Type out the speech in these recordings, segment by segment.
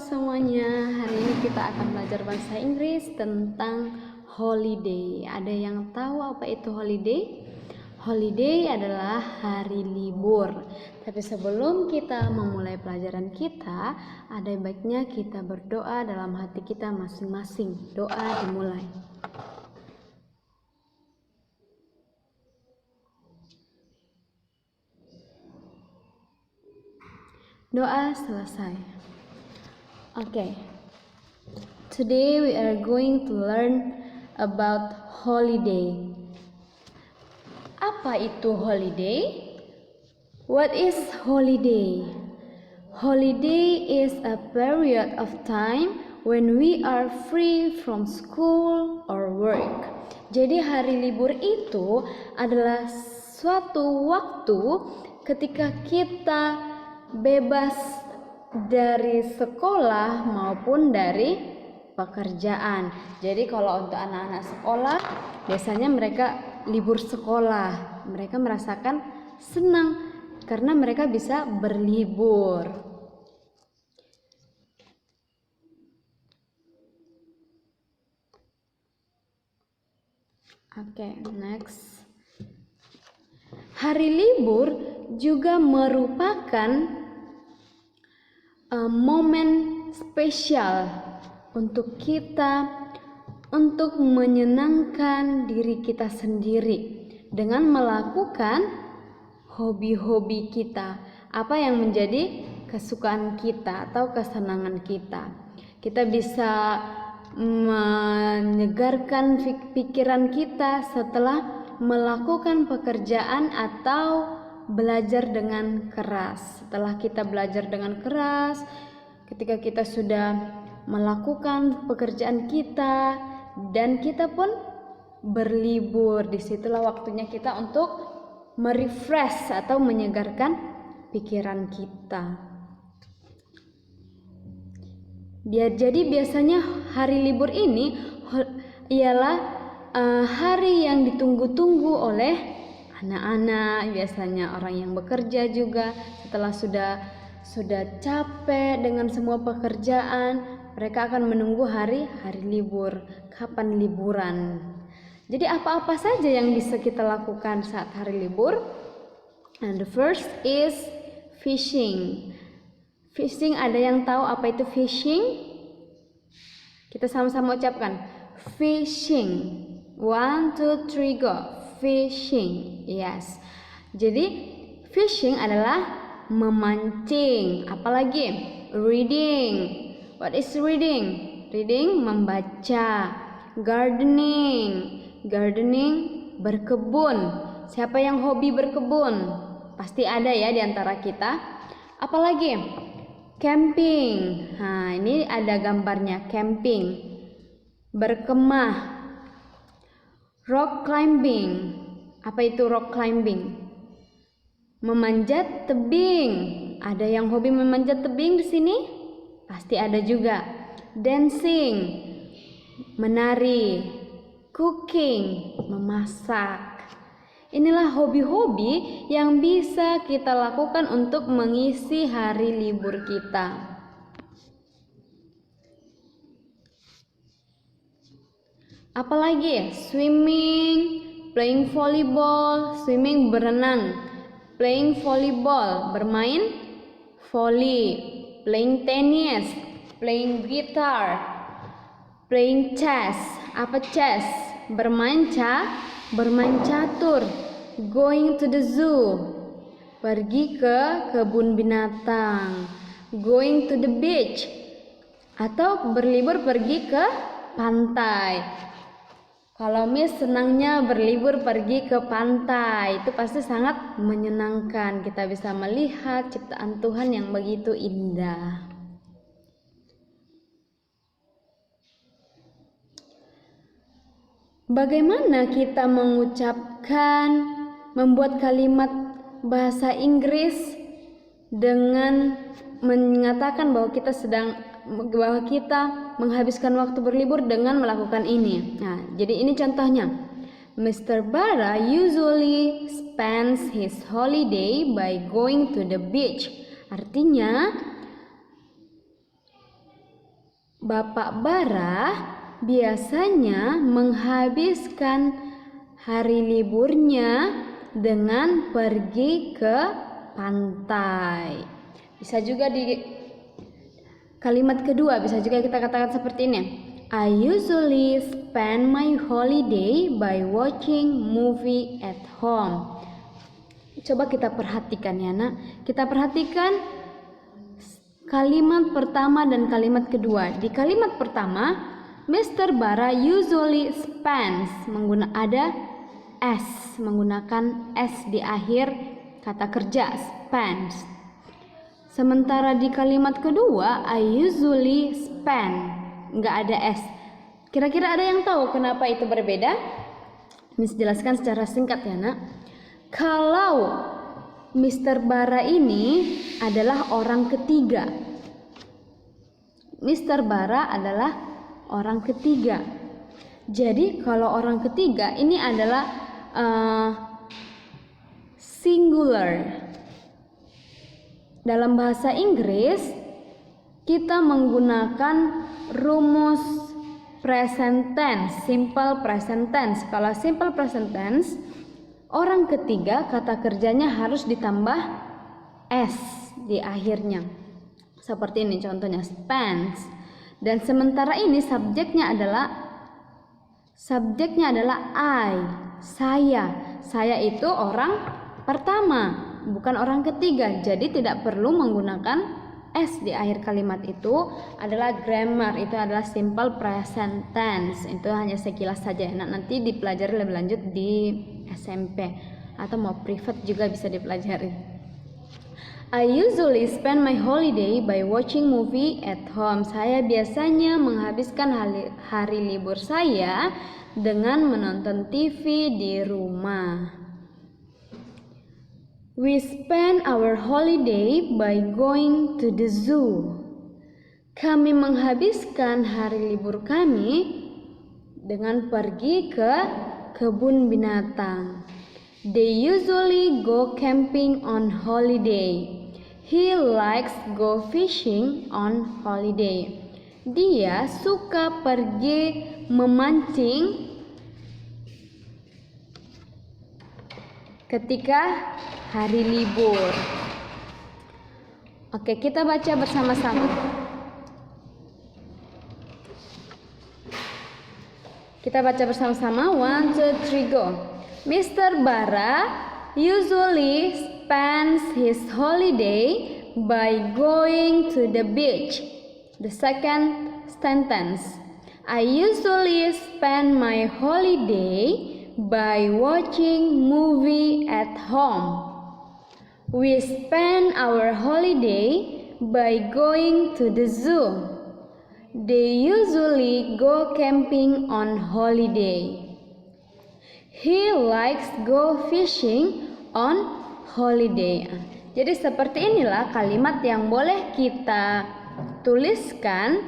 semuanya, hari ini kita akan belajar bahasa Inggris tentang holiday. Ada yang tahu apa itu holiday? Holiday adalah hari libur. Tapi sebelum kita memulai pelajaran kita, ada baiknya kita berdoa dalam hati kita masing-masing. Doa dimulai. Doa selesai. Okay. Today we are going to learn about holiday. Apa itu holiday? What is holiday? Holiday is a period of time when we are free from school or work. Jadi hari libur itu adalah suatu waktu ketika kita bebas dari sekolah maupun dari pekerjaan. Jadi kalau untuk anak-anak sekolah, biasanya mereka libur sekolah. Mereka merasakan senang karena mereka bisa berlibur. Oke, next. Hari libur juga merupakan momen spesial untuk kita untuk menyenangkan diri kita sendiri dengan melakukan hobi-hobi kita, apa yang menjadi kesukaan kita atau kesenangan kita. Kita bisa menyegarkan pikiran kita setelah melakukan pekerjaan atau belajar dengan keras. Setelah kita belajar dengan keras, ketika kita sudah melakukan pekerjaan kita dan kita pun berlibur, disitulah waktunya kita untuk merefresh atau menyegarkan pikiran kita. Jadi biasanya hari libur ini ialah hari yang ditunggu-tunggu oleh anak-anak, biasanya orang yang bekerja juga setelah sudah capek dengan semua pekerjaan, mereka akan menunggu hari libur, kapan liburan. Jadi apa-apa saja yang bisa kita lakukan saat hari libur? And the first is fishing. Fishing, ada yang tahu apa itu fishing? Kita sama-sama ucapkan fishing. 1, 2, 3, go. Fishing, yes. Jadi fishing adalah memancing. Apalagi reading. What is reading? Reading membaca. Gardening. Gardening berkebun. Siapa yang hobi berkebun? Pasti ada ya di antara kita. Apalagi camping. Nah, ini ada gambarnya camping. Berkemah. Rock climbing. Apa itu rock climbing? Memanjat tebing. Ada yang hobi memanjat tebing di sini? Pasti ada juga. Dancing. Menari. Cooking. Memasak. Inilah hobi-hobi yang bisa kita lakukan untuk mengisi hari libur kita. Apalagi swimming, playing volleyball, swimming berenang, playing volleyball bermain volley, playing tennis, playing guitar, playing chess. Apa chess? Bermain catur, going to the zoo, pergi ke kebun binatang, going to the beach, atau berlibur pergi ke pantai. Kalau Miss senangnya berlibur pergi ke pantai, itu pasti sangat menyenangkan. Kita bisa melihat ciptaan Tuhan yang begitu indah. Bagaimana kita membuat kalimat bahasa Inggris dengan mengatakan bahwa kita menghabiskan waktu berlibur dengan melakukan ini. Nah, jadi ini contohnya. Mr. Bara usually spends his holiday by going to the beach. Artinya Bapak Bara biasanya menghabiskan hari liburnya dengan pergi ke pantai. Bisa juga di kalimat kedua, bisa juga kita katakan seperti ini. I usually spend my holiday by watching movie at home. Coba kita perhatikan ya nak. Kita perhatikan kalimat pertama dan kalimat kedua. Di kalimat pertama, Mr. Bara usually spends ada S, menggunakan S di akhir kata kerja spends. Sementara di kalimat kedua, I usually spend, nggak ada S. Kira-kira ada yang tahu kenapa itu berbeda? Miss jelaskan secara singkat ya nak. Kalau Mr. Bara ini adalah orang ketiga. Mr. Bara adalah orang ketiga. Jadi kalau orang ketiga ini adalah singular. Dalam bahasa Inggris kita menggunakan rumus present tense, simple present tense. Kalau simple present tense, orang ketiga kata kerjanya harus ditambah S di akhirnya. Seperti ini contohnya spends. Dan sementara ini subjeknya adalah I, saya. Saya itu orang pertama, bukan orang ketiga. Jadi tidak perlu menggunakan S di akhir kalimat. Itu adalah grammar, itu adalah simple present tense. Itu hanya sekilas saja. Nanti dipelajari lebih lanjut di SMP atau mau privat juga bisa dipelajari. I usually spend my holiday by watching movie at home. Saya biasanya menghabiskan hari libur saya dengan menonton TV di rumah. We spend our holiday by going to the zoo. Kami menghabiskan hari libur kami dengan pergi ke kebun binatang. They usually go camping on holiday. He likes go fishing on holiday. Dia suka pergi memancing ketika hari libur. Oke, kita baca bersama-sama. Kita baca bersama-sama. 1, 2, 3, go. Mr. Bara usually spends his holiday by going to the beach. The second sentence. I usually spend my holiday by watching movie at home. We spend our holiday by going to the zoo. They usually go camping on holiday. He likes go fishing on holiday. Jadi seperti inilah kalimat yang boleh kita tuliskan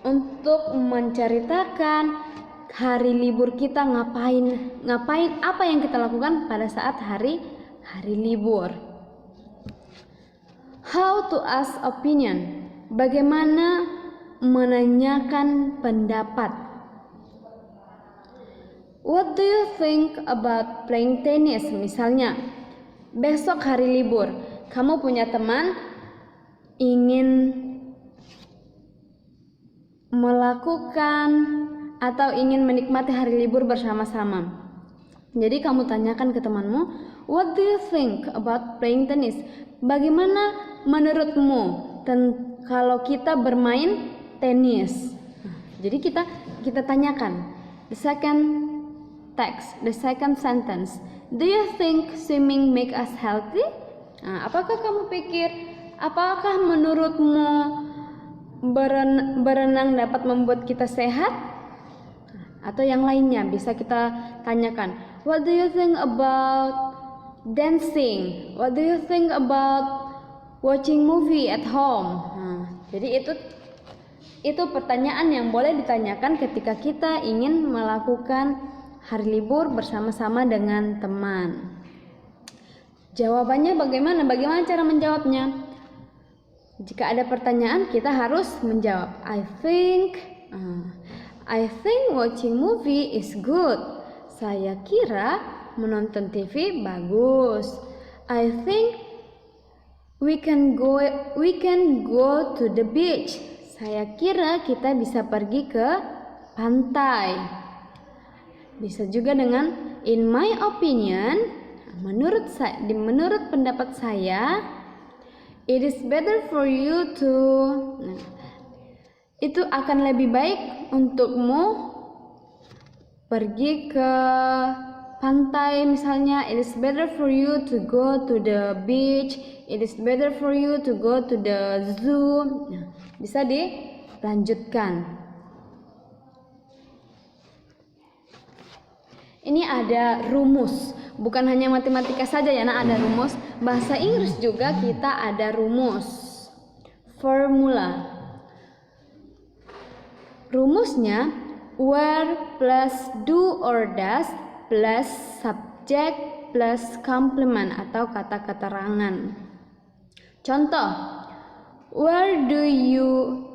untuk menceritakan hari libur kita ngapain apa yang kita lakukan pada saat hari libur. How to ask opinion. Bagaimana menanyakan pendapat. What do you think about playing tennis? Misalnya, besok hari libur, kamu punya teman ingin melakukan atau ingin menikmati hari libur bersama-sama. Jadi kamu tanyakan ke temanmu, what do you think about playing tennis? Bagaimana menurutmu kalau kita bermain tenis? Jadi kita tanyakan. The second text, the second sentence. Do you think swimming make us healthy? Apakah kamu pikir, apakah menurutmu berenang dapat membuat kita sehat? Atau yang lainnya bisa kita tanyakan. What do you think about dancing? What do you think about watching movie at home? Jadi itu pertanyaan yang boleh ditanyakan ketika kita ingin melakukan hari libur bersama-sama dengan teman. Jawabannya bagaimana? Bagaimana cara menjawabnya? Jika ada pertanyaan, kita harus menjawab. I think watching movie is good. Saya kira menonton TV bagus. I think we can go to the beach. Saya kira kita bisa pergi ke pantai. Bisa juga dengan in my opinion, menurut pendapat saya, it is better for you to. Itu akan lebih baik untukmu pergi ke pantai misalnya. It is better for you to go to the beach. It is better for you to go to the zoo. Bisa dilanjutkan. Ini ada rumus. Bukan hanya matematika saja ya, ada rumus. Bahasa Inggris juga kita ada rumus. Formula. Rumusnya where plus do or does plus subject plus complement atau kata keterangan. Contoh, where do you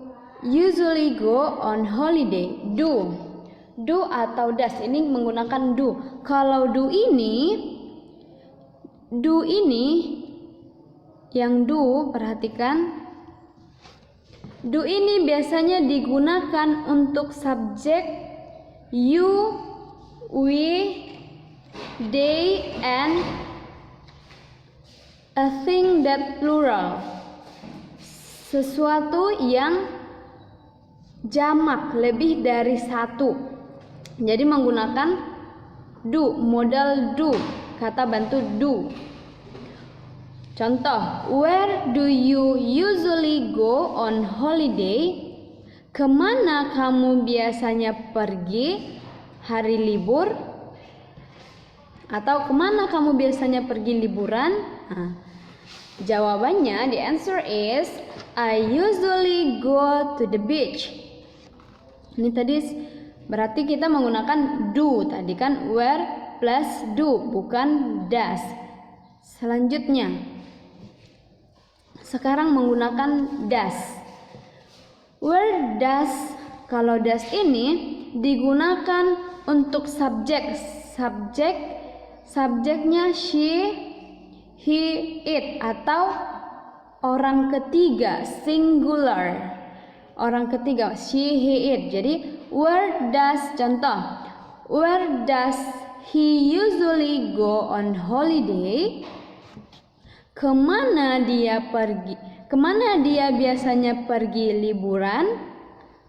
usually go on holiday? Do atau does ini menggunakan do. Kalau do ini yang do, perhatikan. Do ini biasanya digunakan untuk subjek you, we, they, and a thing that plural. Sesuatu yang jamak, lebih dari satu. Jadi menggunakan do, modal do, kata bantu do. Contoh, where do you usually go on holiday? Kemana kamu biasanya pergi hari libur? Atau kemana kamu biasanya pergi liburan? Jawabannya, the answer is I usually go to the beach. Ini tadi berarti kita menggunakan do tadi kan, where plus do, bukan does. Selanjutnya, sekarang menggunakan does. Where does, kalau does ini digunakan untuk subjek. Subjeknya she, he, it atau orang ketiga, singular. Orang ketiga, she, he, it. Jadi where does, contoh, where does he usually go on holiday? Kemana dia biasanya pergi liburan?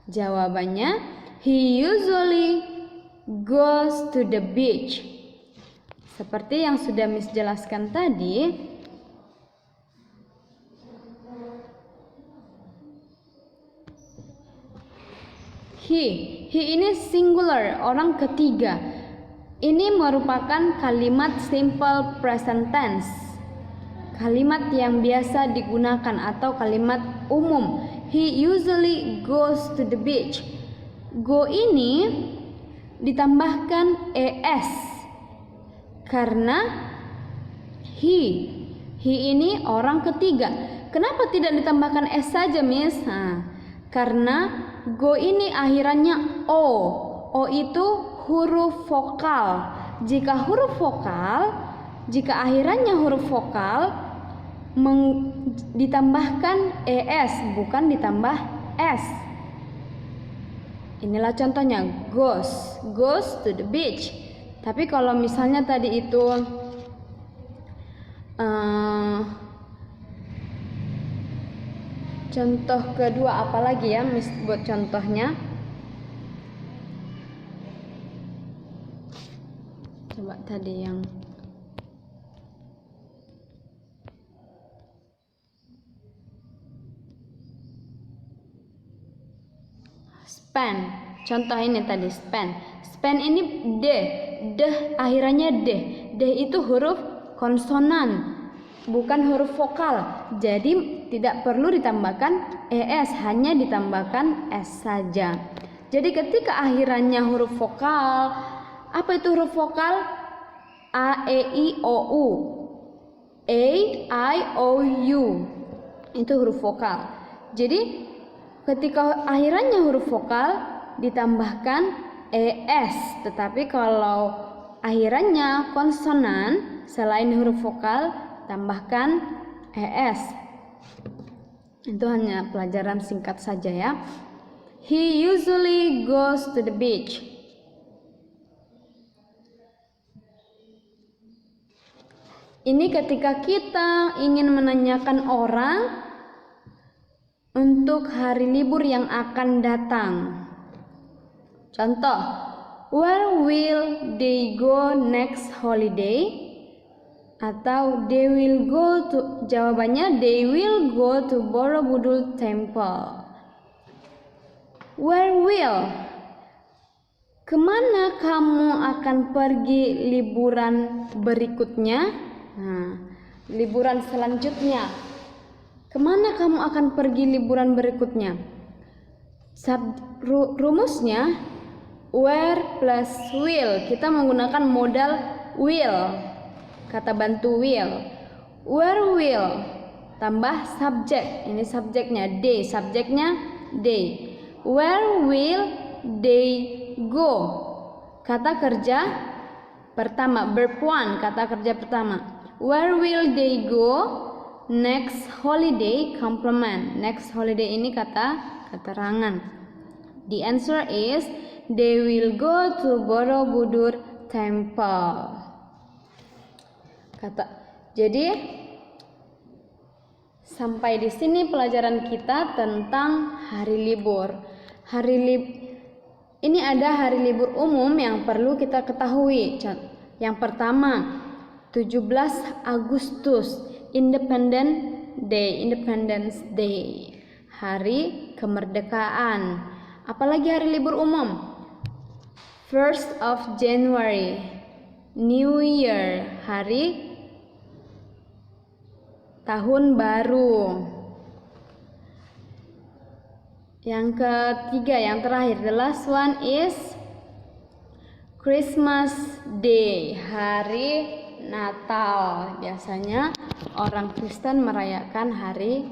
Jawabannya, he usually goes to the beach. Seperti yang sudah Miss jelaskan tadi, he ini singular, orang ketiga. Ini merupakan kalimat simple present tense, kalimat yang biasa digunakan atau kalimat umum. He usually goes to the beach. Go ini ditambahkan es karena he ini orang ketiga. Kenapa tidak ditambahkan s saja, Miss? Karena go ini akhirannya o. O itu huruf vokal. Jika akhirannya huruf vokal, ditambahkan es, bukan ditambah s. Inilah contohnya, goes to the beach. Tapi kalau misalnya tadi itu contoh kedua, apalagi ya Miss buat contohnya? Coba tadi yang spend. Contoh ini tadi spend. Spend ini deh akhirannya deh. Deh itu huruf konsonan, bukan huruf vokal. Jadi tidak perlu ditambahkan es, hanya ditambahkan s saja. Jadi ketika akhirannya huruf vokal, apa itu huruf vokal? A, E, I, O, U. A, I, O, U. Itu huruf vokal. Jadi ketika akhirannya huruf vokal ditambahkan es, tetapi kalau akhirannya konsonan selain huruf vokal tambahkan es. Itu hanya pelajaran singkat saja ya. He usually goes to the beach. Ini ketika kita ingin menanyakan orang untuk hari libur yang akan datang. Contoh, where will they go next holiday? Atau they will go to, jawabannya they will go to Borobudur Temple. Where will? Kemana kamu akan pergi liburan berikutnya? Nah, liburan selanjutnya. Kemana kamu akan pergi liburan berikutnya? Rumusnya where plus will. Kita menggunakan modal will. Kata bantu will. Where will tambah subjek. Ini subjeknya they, subjeknya they. Where will they go? Kata kerja pertama, verb one, kata kerja pertama. Where will they go next holiday? Complement. Next holiday ini kata keterangan. The answer is they will go to Borobudur Temple. Jadi sampai di sini pelajaran kita tentang hari libur. Ini ada hari libur umum yang perlu kita ketahui. Yang pertama, 17 Agustus, Independence Day, hari kemerdekaan. Apalagi hari libur umum, 1st of January, New Year, hari tahun baru. Yang ketiga, yang terakhir, the last one is Christmas Day, hari Natal. Biasanya orang Kristen merayakan hari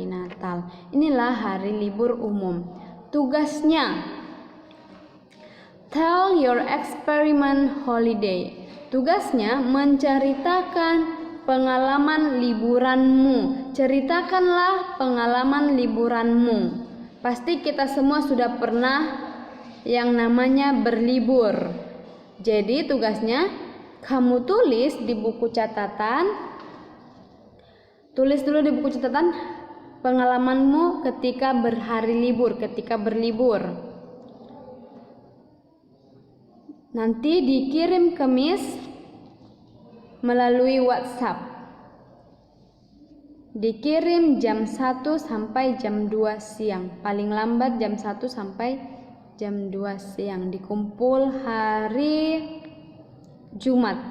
Natal. Inilah hari libur umum. Tugasnya, tell your experiment holiday. Tugasnya menceritakan pengalaman liburanmu. Ceritakanlah pengalaman liburanmu. Pasti kita semua sudah pernah yang namanya berlibur. Jadi tugasnya kamu tulis di buku catatan. Tulis dulu di buku catatan pengalamanmu ketika berhari libur, ketika berlibur. Nanti dikirim ke Miss melalui WhatsApp. Dikirim jam 1 sampai jam 2 siang. Paling lambat jam 1 sampai jam 2 siang. Dikumpul hari Jumat.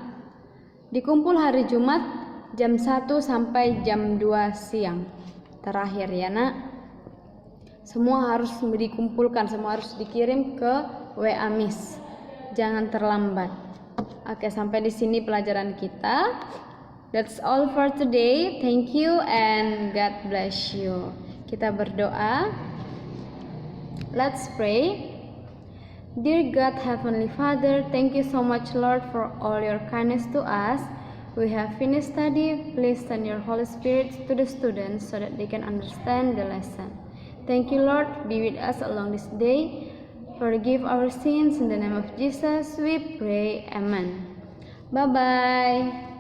Dikumpul hari Jumat jam 1 sampai jam 2 siang. Terakhir ya nak. Semua harus dikumpulkan, semua harus dikirim ke WA Miss. Jangan terlambat. Oke, sampai di sini pelajaran kita. That's all for today. Thank you and God bless you. Kita berdoa. Let's pray. Dear God, Heavenly Father, thank you so much, Lord, for all your kindness to us. We have finished study. Please send your Holy Spirit to the students so that they can understand the lesson. Thank you, Lord. Be with us along this day. Forgive our sins. In the name of Jesus, we pray. Amen. Bye-bye.